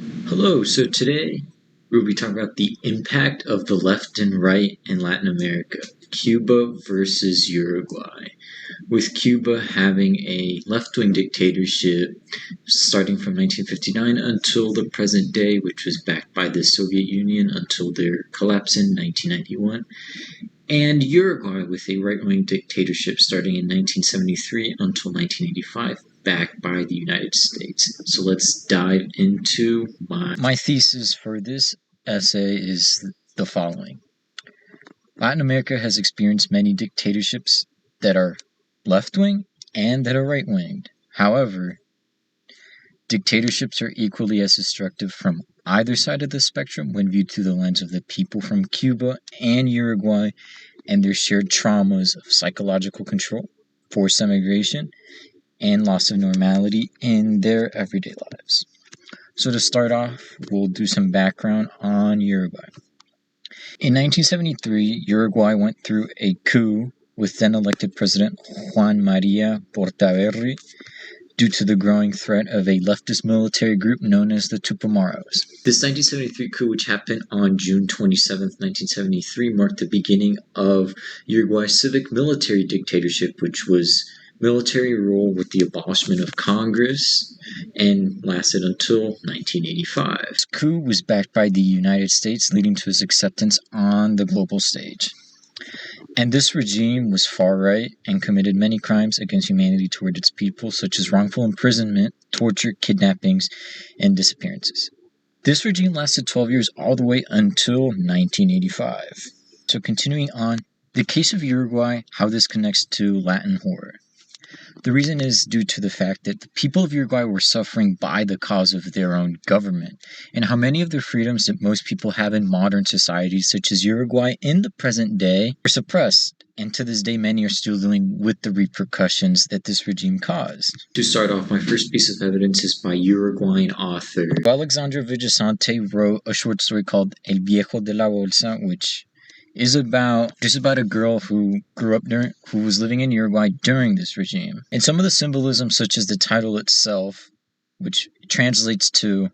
Hello, so today we'll be talking about the impact of the left and right in Latin America, Cuba versus Uruguay. With Cuba having a left wing dictatorship starting from 1959 until the present day, which was backed by the Soviet Union until their collapse in 1991, and Uruguay with a right wing dictatorship starting in 1973 until 1985, backed by the United States. So let's dive into my thesis for this essay is the following. Latin America has experienced many dictatorships that are left-wing and that are right-winged. However, dictatorships are equally as destructive from either side of the spectrum when viewed through the lens of the people from Cuba and Uruguay and their shared traumas of psychological control, forced emigration, and loss of normality in their everyday lives. So to start off, we'll do some background on Uruguay. In 1973, Uruguay went through a coup with then-elected President Juan María Portaberry due to the growing threat of a leftist military group known as the Tupamaros. This 1973 coup, which happened on June 27, 1973, marked the beginning of Uruguay's civic military dictatorship, which was military rule with the abolishment of Congress and lasted until 1985. This coup was backed by the United States, leading to his acceptance on the global stage. And this regime was far-right and committed many crimes against humanity toward its people, such as wrongful imprisonment, torture, kidnappings, and disappearances. This regime lasted 12 years all the way until 1985. So continuing on, the case of Uruguay, how this connects to Latin horror. The reason is due to the fact that the people of Uruguay were suffering by the cause of their own government, and how many of the freedoms that most people have in modern societies, such as Uruguay in the present day, are suppressed, and to this day many are still dealing with the repercussions that this regime caused. To start off, my first piece of evidence is by Uruguayan author Alexandra Villasante wrote a short story called El Viejo de la Bolsa, which is about a girl who who was living in Uruguay during this regime. And some of the symbolism, such as the title itself, which translates to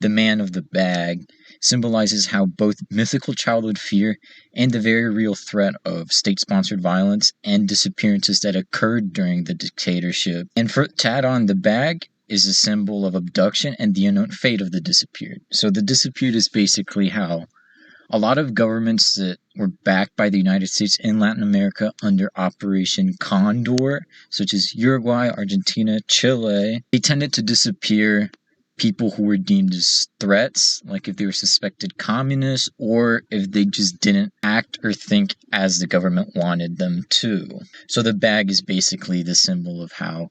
the man of the bag, symbolizes how both mythical childhood fear and the very real threat of state-sponsored violence and disappearances that occurred during the dictatorship. And to add on, the bag is a symbol of abduction and the unknown fate of the disappeared. So the disappeared is basically how a lot of governments that were backed by the United States in Latin America under Operation Condor, such as Uruguay, Argentina, Chile, they tended to disappear people who were deemed as threats, like if they were suspected communists or if they just didn't act or think as the government wanted them to. So the bag is basically the symbol of how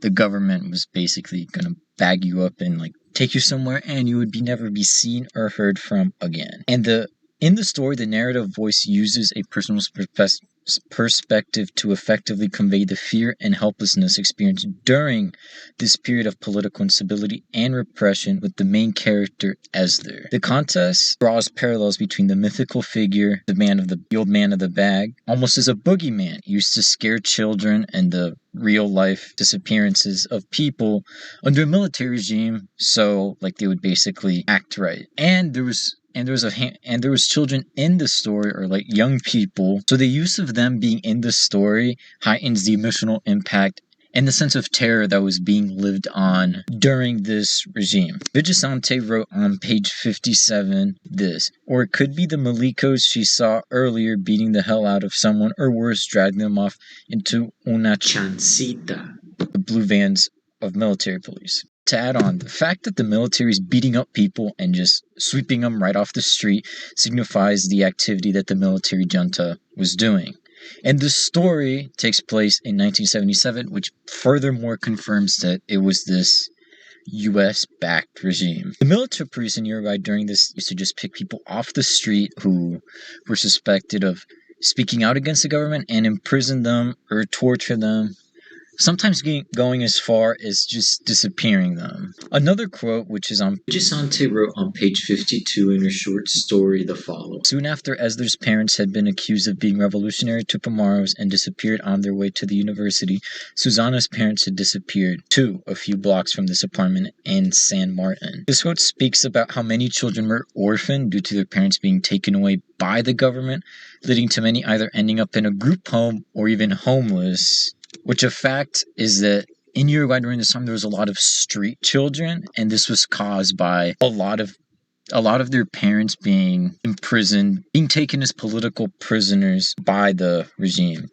the government was basically going to bag you up and take you somewhere and you would never be seen or heard from again. And in the story, the narrative voice uses a personal perspective to effectively convey the fear and helplessness experienced during this period of political instability and repression, with the main character Esder. The contest draws parallels between the mythical figure, the old man of the bag, almost as a boogeyman used to scare children, and the real-life disappearances of people under a military regime, so they would basically act right. And there was children in the story, or young people, so the use of them being in the story heightens the emotional impact and the sense of terror that was being lived on during this regime. Villasante wrote on page 57 this: or it could be the milicos she saw earlier beating the hell out of someone, or worse, dragging them off into una chancita, the blue vans of military police. To add on, the fact that the military is beating up people and just sweeping them right off the street signifies the activity that the military junta was doing. And the story takes place in 1977, which furthermore confirms that it was this U.S.-backed regime. The military police in Uruguay during this used to just pick people off the street who were suspected of speaking out against the government and imprison them or torture them. sometimes going as far as just disappearing them. Another quote, which is on Gisante wrote on page 52 in her short story the following. Soon after Esler's parents had been accused of being revolutionary Tupamaros and disappeared on their way to the university, Susanna's parents had disappeared, too, a few blocks from this apartment in San Martin. This quote speaks about how many children were orphaned due to their parents being taken away by the government, leading to many either ending up in a group home or even homeless. Which a fact is that in Uruguay during this time there was a lot of street children, and this was caused by a lot of their parents being imprisoned, being taken as political prisoners by the regime.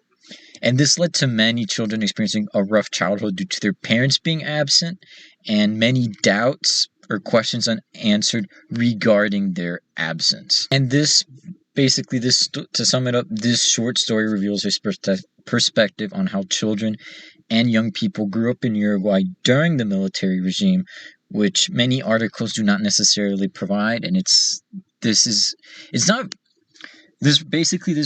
And this led to many children experiencing a rough childhood due to their parents being absent and many doubts or questions unanswered regarding their absence. And this basically, to sum it up, this short story reveals his perspective on how children and young people grew up in Uruguay during the military regime, which many articles do not necessarily provide. And this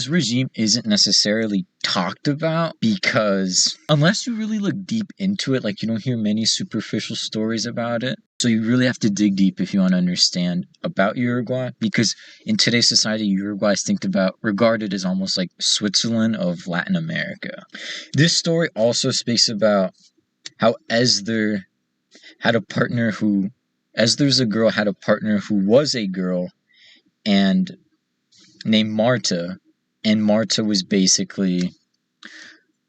regime isn't necessarily talked about because unless you really look deep into it, like you don't hear many superficial stories about it. So you really have to dig deep if you want to understand about Uruguay, because in today's society, Uruguay is regarded as almost like Switzerland of Latin America. This story also speaks about how Esler's a girl had a partner who was a girl and named Marta, and Marta was basically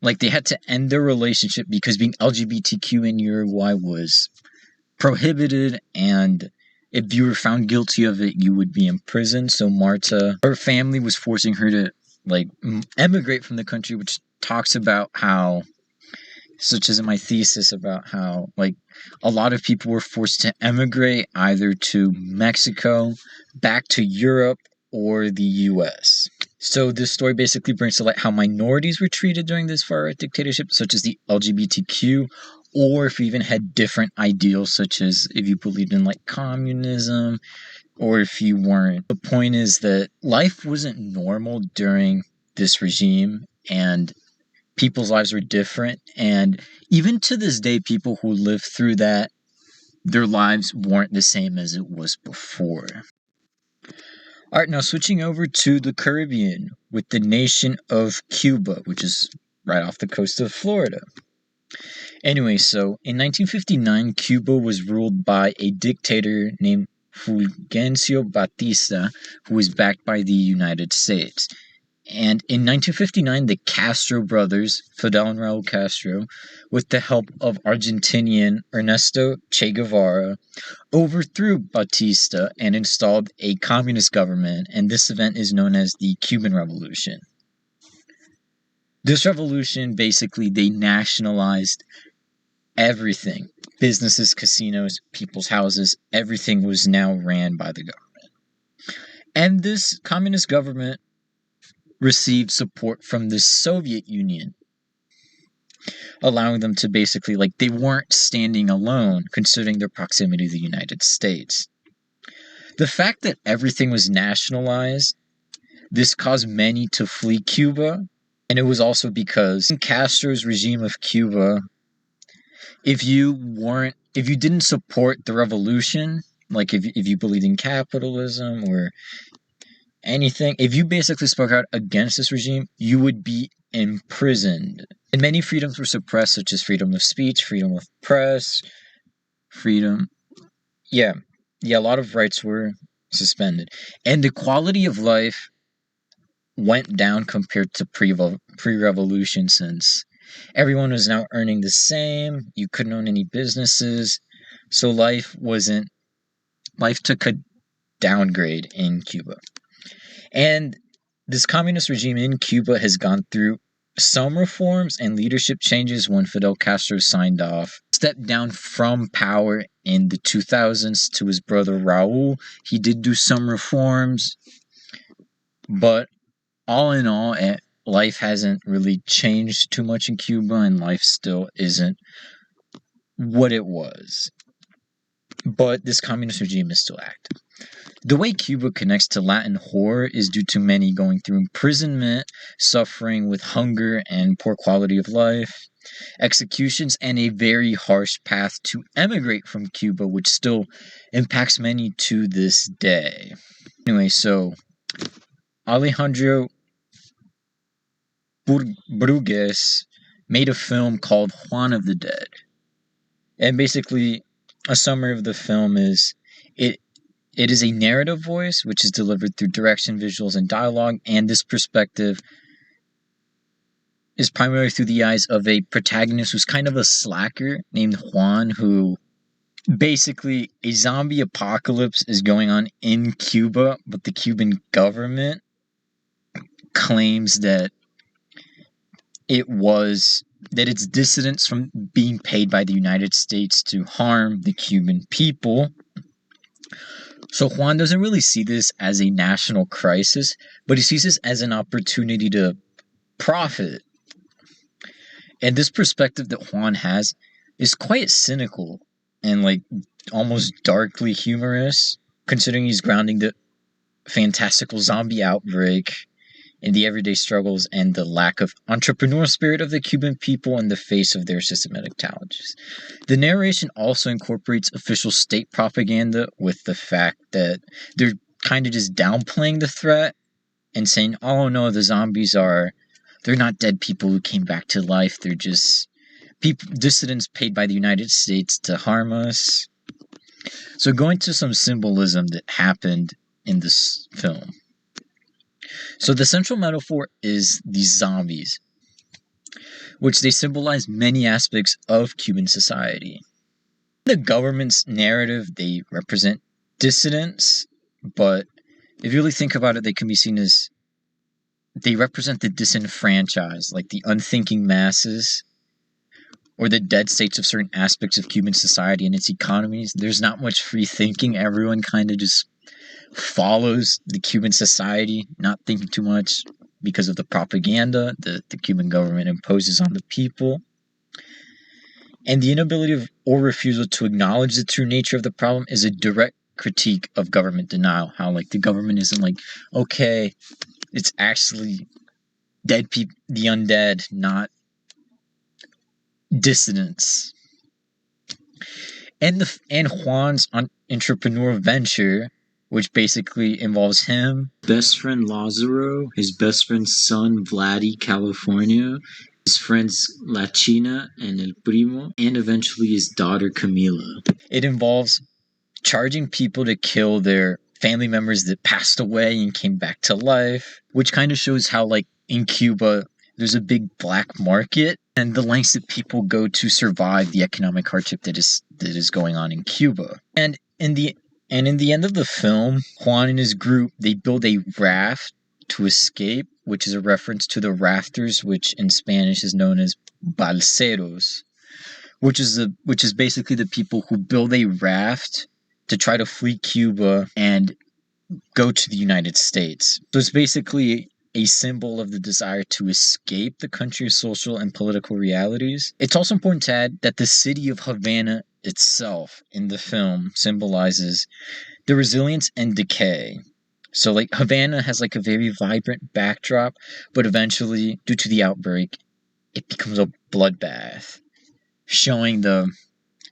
like they had to end their relationship because being LGBTQ in Uruguay was prohibited, and if you were found guilty of it, you would be imprisoned. So Marta, her family was forcing her to emigrate from the country, which talks about how, such as in my thesis, about how a lot of people were forced to emigrate either to Mexico, back to Europe, or the US. So this story basically brings to light how minorities were treated during this far-right dictatorship, such as the LGBTQ, or if you even had different ideals, such as if you believed in communism, or if you weren't. The point is that life wasn't normal during this regime, and people's lives were different, and even to this day, people who lived through that, their lives weren't the same as it was before. Alright, now switching over to the Caribbean with the nation of Cuba, which is right off the coast of Florida. Anyway, so in 1959, Cuba was ruled by a dictator named Fulgencio Batista, who was backed by the United States. And in 1959, the Castro brothers, Fidel and Raul Castro, with the help of Argentinian Ernesto Che Guevara, overthrew Batista and installed a communist government, and this event is known as the Cuban Revolution. This revolution, basically, they nationalized everything. Businesses, casinos, people's houses, everything was now ran by the government. And this communist government received support from the Soviet Union, allowing them to basically, they weren't standing alone, considering their proximity to the United States. The fact that everything was nationalized, this caused many to flee Cuba, and it was also because in Castro's regime of Cuba, if you didn't support the revolution, if you believed in capitalism or anything, if you basically spoke out against this regime, you would be imprisoned. And many freedoms were suppressed, such as freedom of speech, freedom of press, a lot of rights were suspended. And the quality of life went down compared to pre-revolution, since everyone was now earning the same, you couldn't own any businesses, so life took a downgrade in Cuba. And this communist regime in Cuba has gone through some reforms and leadership changes when Fidel Castro stepped down from power in the 2000s to his brother Raul. He did do some reforms, but all in all, life hasn't really changed too much in Cuba, and life still isn't what it was. But this communist regime is still active. The way Cuba connects to Latin horror is due to many going through imprisonment, suffering with hunger and poor quality of life. executions, and a very harsh path to emigrate from Cuba, which still impacts many to this day. Anyway, so Alejandro Brugues made a film called Juan of the Dead. And basically, a summary of the film is it is a narrative voice which is delivered through direction, visuals, and dialogue, and this perspective is primarily through the eyes of a protagonist who's kind of a slacker named Juan, who basically a zombie apocalypse is going on in Cuba, but the Cuban government claims that it's dissidents from being paid by the United States to harm the Cuban people. So Juan doesn't really see this as a national crisis, but he sees this as an opportunity to profit. And this perspective that Juan has is quite cynical and almost darkly humorous, considering he's grounding the fantastical zombie outbreak in the everyday struggles and the lack of entrepreneurial spirit of the Cuban people in the face of their systematic challenges. The narration also incorporates official state propaganda with the fact that they're kind of just downplaying the threat and saying, oh no, the zombies they're not dead people who came back to life, they're just dissidents paid by the United States to harm us. So going to some symbolism that happened in this film. So the central metaphor is these zombies, which they symbolize many aspects of Cuban society. The government's narrative, they represent dissidents, but if you really think about it, they can be seen as they represent the disenfranchised, like the unthinking masses, or the dead states of certain aspects of Cuban society and its economies. There's not much free thinking. Everyone kind of just follows the Cuban society, not thinking too much because of the propaganda that the Cuban government imposes on the people. And the inability or refusal to acknowledge the true nature of the problem is a direct critique of government denial. How the government isn't okay, it's actually dead people, the undead, not dissidents. And Juan's entrepreneur venture, which basically involves him, best friend Lazaro, his best friend's son Vladdy, California, his friends La China and El Primo, and eventually his daughter Camila. It involves charging people to kill their family members that passed away and came back to life, which kind of shows how in Cuba there's a big black market and the lengths that people go to survive the economic hardship that is going on in Cuba. And in the end of the film, Juan and his group, they build a raft to escape, which is a reference to the rafters, which in Spanish is known as balseros, which is basically the people who build a raft to try to flee Cuba and go to the United States. So it's basically a symbol of the desire to escape the country's social and political realities. It's also important to add that the city of Havana itself in the film symbolizes the resilience and decay. So Havana has a very vibrant backdrop, but eventually, due to the outbreak, it becomes a bloodbath, showing the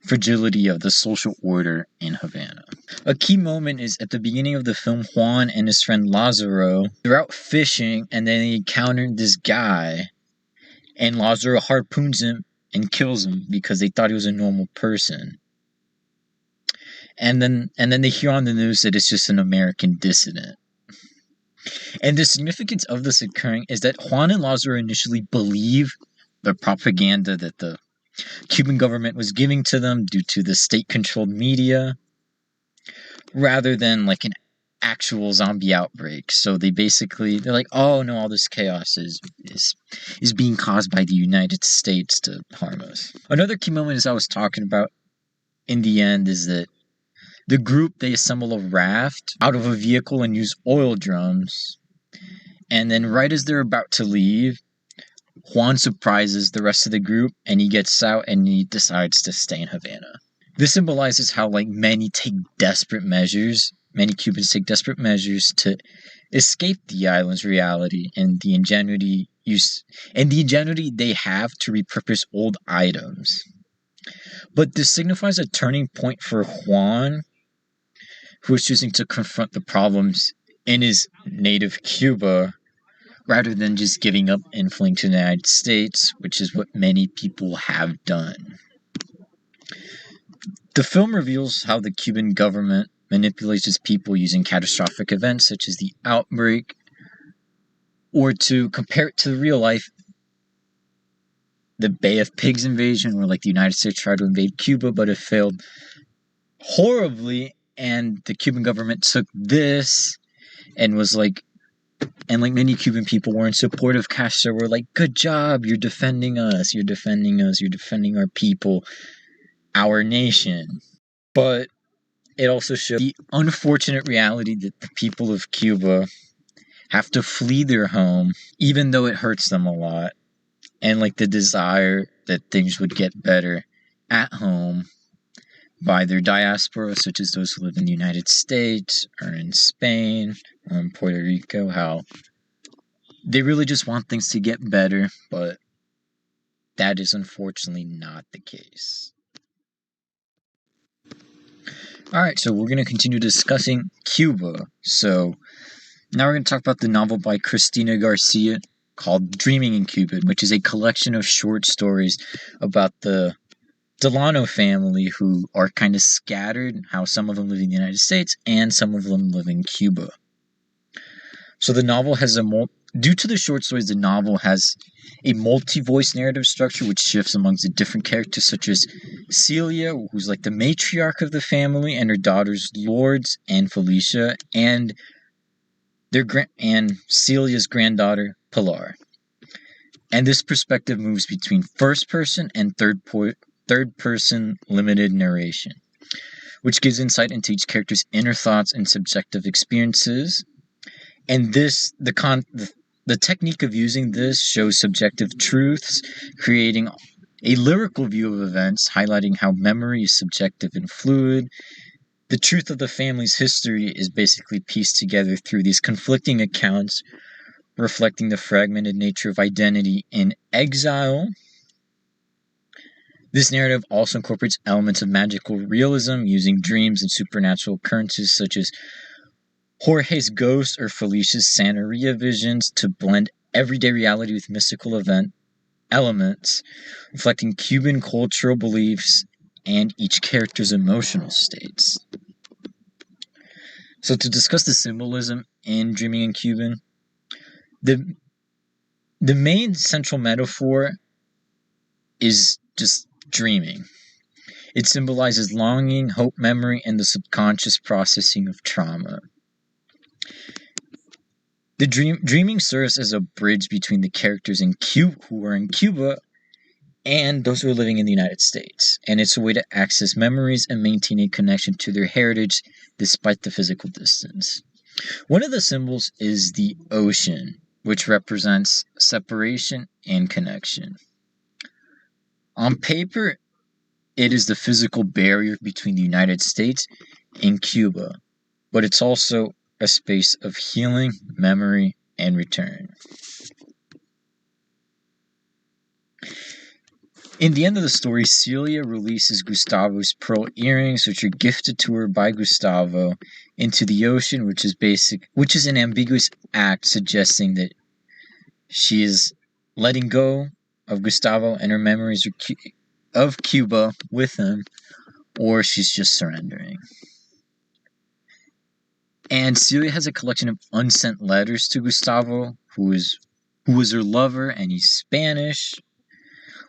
fragility of the social order in Havana. A key moment is at the beginning of the film, Juan and his friend Lazaro, they're out fishing and then they encounter this guy, and Lazaro harpoons him and kills him because they thought he was a normal person. And then they hear on the news that it's just an American dissident. And the significance of this occurring is that Juan and Lazaro initially believe the propaganda that the Cuban government was giving to them due to the state-controlled media, rather than an actual zombie outbreak. So they're oh no, all this chaos is being caused by the United States to harm us. Another key moment, as I was talking about in the end, is that the group, they assemble a raft out of a vehicle and use oil drums. And then right as they're about to leave, Juan surprises the rest of the group and he gets out and he decides to stay in Havana. This symbolizes how many Cubans take desperate measures to escape the island's reality and the ingenuity and the ingenuity they have to repurpose old items. But this signifies a turning point for Juan, who is choosing to confront the problems in his native Cuba rather than just giving up and fleeing to the United States, which is what many people have done. The film reveals how the Cuban government manipulates its people using catastrophic events such as the outbreak, or to compare it to real life, the Bay of Pigs invasion, where like the United States tried to invade Cuba, but it failed horribly, and the Cuban government took this and was like, and like many Cuban people were in support of Castro, were like, good job, you're defending us, you're defending us, you're defending our people, our nation. But it also showed the unfortunate reality that the people of Cuba have to flee their home, even though it hurts them a lot, and like the desire that things would get better at home by their diaspora, such as those who live in the United States or in Spain or in Puerto Rico, how they really just want things to get better, but that is unfortunately not the case. Alright, so we're going to continue discussing Cuba. So now we're going to talk about the novel by Cristina Garcia called Dreaming in Cuba, which is a collection of short stories about the Delano family, who are kind of scattered, how some of them live in the United States and some of them live in Cuba. So the novel has due to the short stories, the novel has a multi-voice narrative structure which shifts amongst the different characters, such as Celia, who's like the matriarch of the family, and her daughters Lourdes and Felicia, and Celia's granddaughter Pilar. And this perspective moves between first person and third person limited narration, which gives insight into each character's inner thoughts and subjective experiences. And the technique of using this shows subjective truths, creating a lyrical view of events, highlighting how memory is subjective and fluid. The truth of the family's history is basically pieced together through these conflicting accounts, reflecting the fragmented nature of identity in exile. This narrative also incorporates elements of magical realism, using dreams and supernatural occurrences such as Jorge's ghost or Felicia's Santeria visions to blend everyday reality with mystical elements, reflecting Cuban cultural beliefs and each character's emotional states. So to discuss the symbolism in Dreaming in Cuban, the main central metaphor is just dreaming. It symbolizes longing, hope, memory, and the subconscious processing of trauma. The dreaming serves as a bridge between the characters in Cuba, who are in Cuba, and those who are living in the United States. And it's a way to access memories and maintain a connection to their heritage despite the physical distance. One of the symbols is the ocean, which represents separation and connection. On paper, it is the physical barrier between the United States and Cuba, but it's also a space of healing, memory, and return. In the end of the story, Celia releases Gustavo's pearl earrings, which are gifted to her by Gustavo, into the ocean, which is an ambiguous act suggesting that she is letting go of Gustavo and her memories of Cuba with him, or she's just surrendering. And Celia has a collection of unsent letters to Gustavo, who was her lover, and he's Spanish,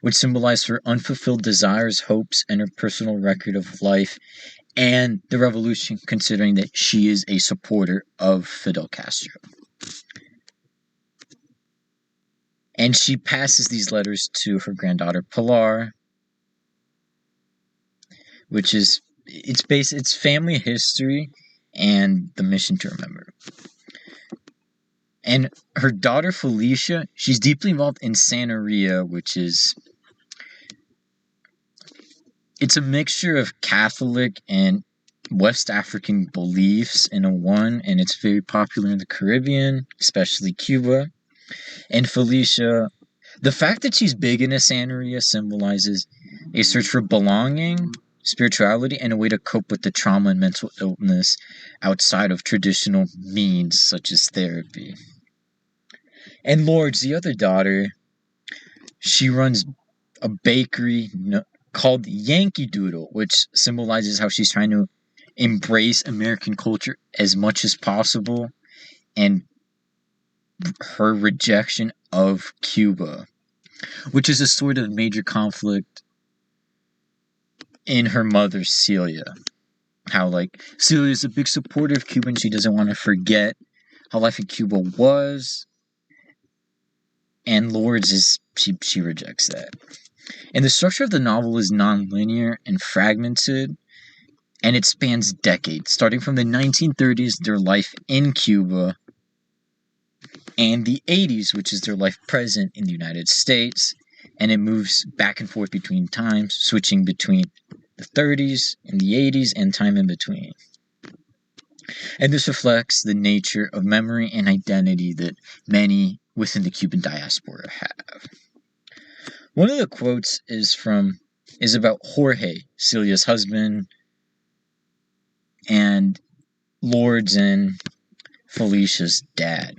which symbolize her unfulfilled desires, hopes, and her personal record of life and the revolution, considering that she is a supporter of Fidel Castro. And she passes these letters to her granddaughter Pilar, which is it's family history and the mission to remember. And her daughter Felicia, she's deeply involved in Santeria, which is it's a mixture of Catholic and West African beliefs in one, and it's very popular in the Caribbean, especially Cuba. And Felicia, the fact that she's big into Santeria symbolizes a search for belonging, spirituality, and a way to cope with the trauma and mental illness outside of traditional means such as therapy. And Lourdes, the other daughter, she runs a bakery called Yankee Doodle, which symbolizes how she's trying to embrace American culture as much as possible and her rejection of Cuba, which is a sort of major conflict in her mother, Celia. How, like, Celia's a big supporter of Cuba and she doesn't want to forget how life in Cuba was. And Lourdes she rejects that. And the structure of the novel is non-linear and fragmented, and it spans decades, starting from the 1930s, their life in Cuba, and the 80s, which is their life present in the United States, and it moves back and forth between times, switching between the 30s and the 80s and time in between. And this reflects the nature of memory and identity that many within the Cuban diaspora have. One of the quotes is about Jorge, Celia's husband, and Lourdes and Felicia's dad.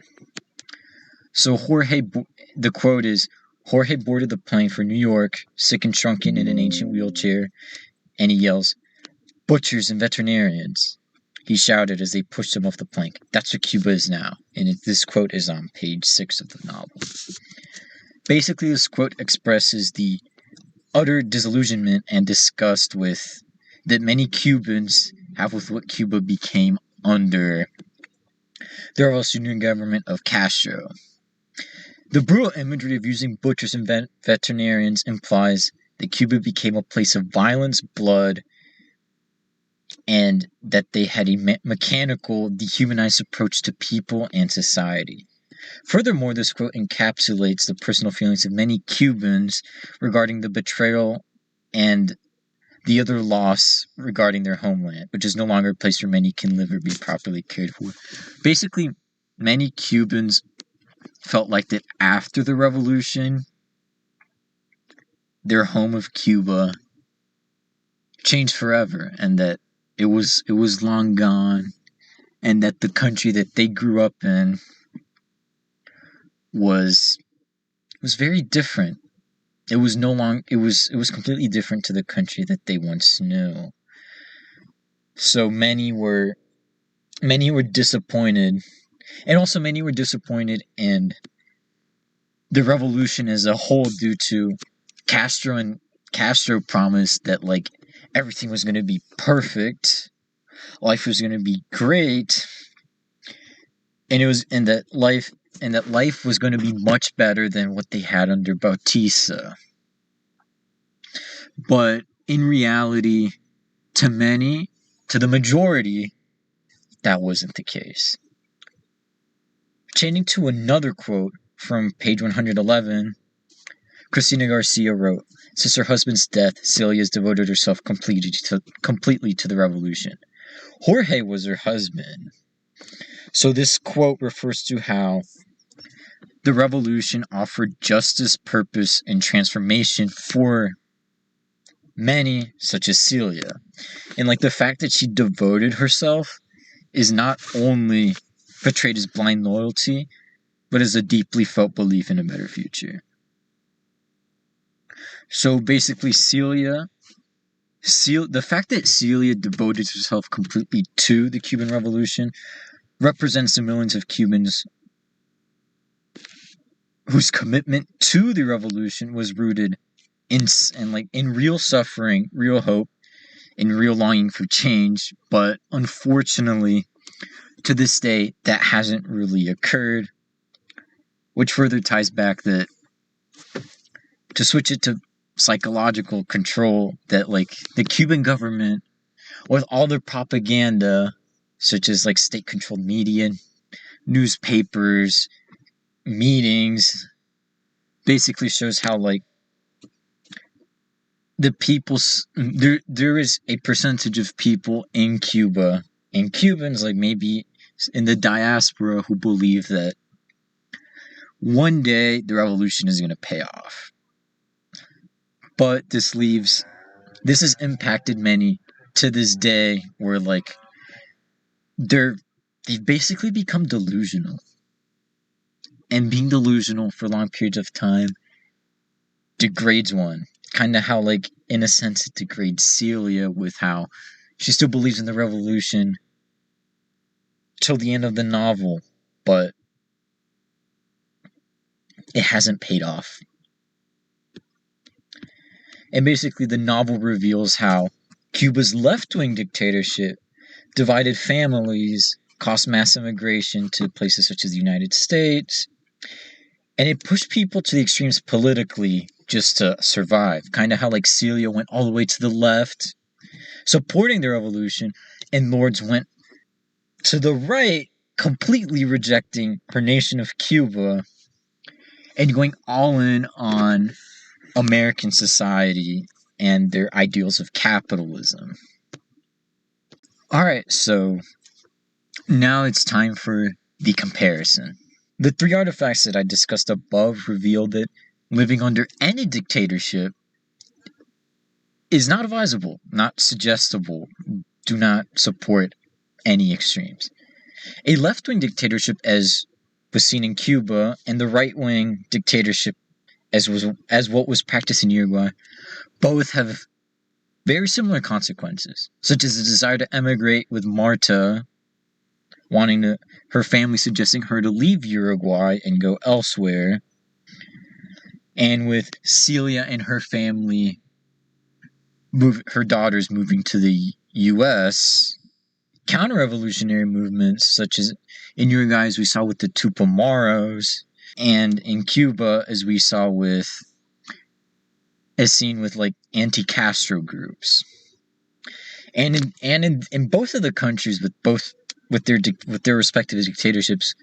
So the quote is, Jorge boarded the plane for New York, sick and shrunken in an ancient wheelchair, and he yells, "Butchers and veterinarians," he shouted as they pushed him off the plank. That's what Cuba is now. And this quote is on page 6 of the novel. Basically, this quote expresses the utter disillusionment and disgust that many Cubans have with what Cuba became under the revolutionary government of Castro. The brutal imagery of using butchers and veterinarians implies that Cuba became a place of violence, blood, and that they had a mechanical, dehumanized approach to people and society. Furthermore, this quote encapsulates the personal feelings of many Cubans regarding the betrayal and the other loss regarding their homeland, which is no longer a place where many can live or be properly cared for. Basically, many Cubans felt like that after the revolution, their home of Cuba changed forever, and that it was long gone, and that the country that they grew up in was very different. It was completely different to the country that they once knew. So many were disappointed, and also many were disappointed in the revolution as a whole due to Castro, and Castro promised that, like, everything was going to be perfect, life was going to be great, and that life was going to be much better than what they had under Bautista. But in reality, to the majority, that wasn't the case. Changing to another quote from page 111, Cristina Garcia wrote, "Since her husband's death, Celia has devoted herself completely to the revolution." Jorge was her husband. So this quote refers to how the revolution offered justice, purpose, and transformation for many, such as Celia. And, like, the fact that she devoted herself is not only portrayed as blind loyalty, but as a deeply felt belief in a better future. So basically, the fact that Celia devoted herself completely to the Cuban Revolution represents the millions of Cubans whose commitment to the revolution was rooted in real suffering, real hope, and real longing for change. But unfortunately, to this day, that hasn't really occurred, which further ties back that, to switch it to psychological control, that, like, the Cuban government, with all their propaganda, such as, like, state-controlled media, newspapers, meetings, basically shows how, like, the people's there is a percentage of people in Cuba, and Cubans, like, maybe in the diaspora, who believe that one day the revolution is going to pay off. But this has impacted many to this day, where like they've basically become delusional. And being delusional for long periods of time degrades one. Kind of how, like, in a sense, it degrades Celia, with how she still believes in the revolution till the end of the novel, but it hasn't paid off. And basically, the novel reveals how Cuba's left-wing dictatorship divided families, caused mass immigration to places such as the United States, and it pushed people to the extremes politically just to survive. Kind of how, like, Celia went all the way to the left, supporting the revolution, and Lords went to the right, completely rejecting her nation of Cuba and going all in on American society and their ideals of capitalism. Alright, so now it's time for the comparison. The three artifacts that I discussed above reveal that living under any dictatorship is not advisable, not suggestible, do not support any extremes. A left-wing dictatorship, as was seen in Cuba, and the right-wing dictatorship, as what was practiced in Uruguay, both have very similar consequences, such as the desire to emigrate, with Marta her family suggesting her to leave Uruguay and go elsewhere, and with Celia and her family, her daughters moving to the U.S. Counter-revolutionary movements, such as in Uruguay, as we saw with the Tupamaros, and in Cuba, as we saw as seen with like anti-Castro groups, and in both of the countries, with their respective dictatorships,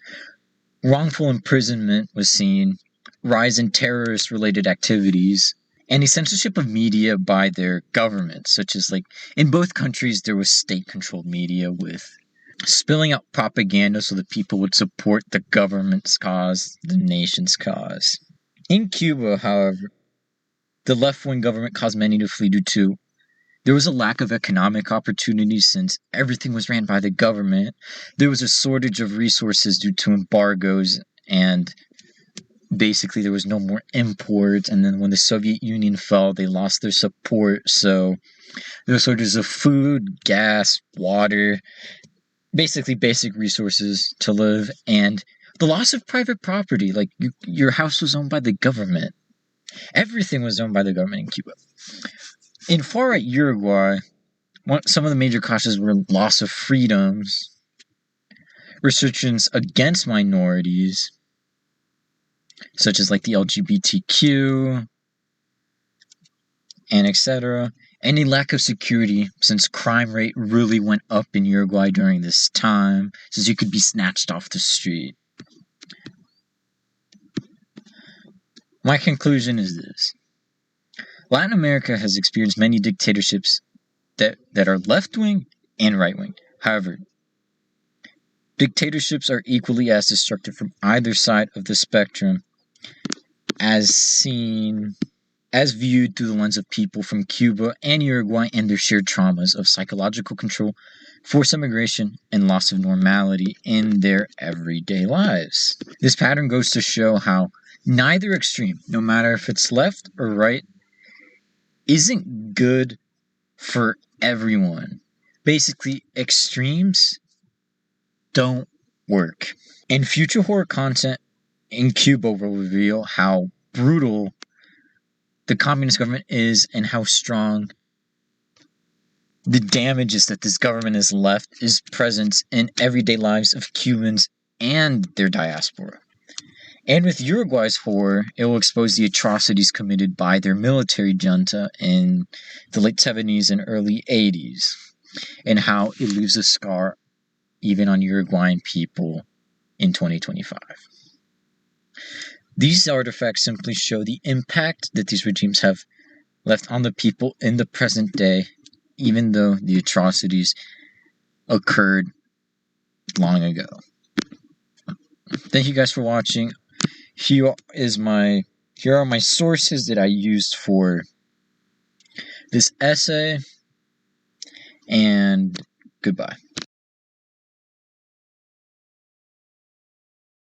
wrongful imprisonment was seen, rise in terrorist-related activities, and a censorship of media by their governments, such as, like, in both countries there was state-controlled media with spilling out propaganda so that people would support the government's cause, the nation's cause. In Cuba, however, the left-wing government caused many to flee due to there was a lack of economic opportunities since everything was ran by the government. There was a shortage of resources due to embargoes, and basically there was no more imports. And then when the Soviet Union fell, they lost their support. So there was shortages of food, gas, water, basically basic resources to live, and the loss of private property. Like, your house was owned by the government. Everything was owned by the government in Cuba. In far-right Uruguay, some of the major causes were loss of freedoms, restrictions against minorities, such as like the LGBTQ, and etc., and a lack of security, since crime rate really went up in Uruguay during this time, since you could be snatched off the street. My conclusion is this. Latin America has experienced many dictatorships that are left-wing and right-wing. However, dictatorships are equally as destructive from either side of the spectrum, as viewed through the lens of people from Cuba and Uruguay and their shared traumas of psychological control, forced immigration, and loss of normality in their everyday lives. This pattern goes to show how neither extreme, no matter if it's left or right, isn't good for everyone. Basically, extremes don't work. And future horror content in Cuba will reveal how brutal the communist government is and how strong the damages that this government has left is present in everyday lives of Cubans and their diaspora. And with Uruguay's horror, it will expose the atrocities committed by their military junta in the late 70s and early 80s, and how it leaves a scar even on Uruguayan people in 2025. These artifacts simply show the impact that these regimes have left on the people in the present day, even though the atrocities occurred long ago. Thank you guys for watching. here are my sources that I used for this essay, and goodbye.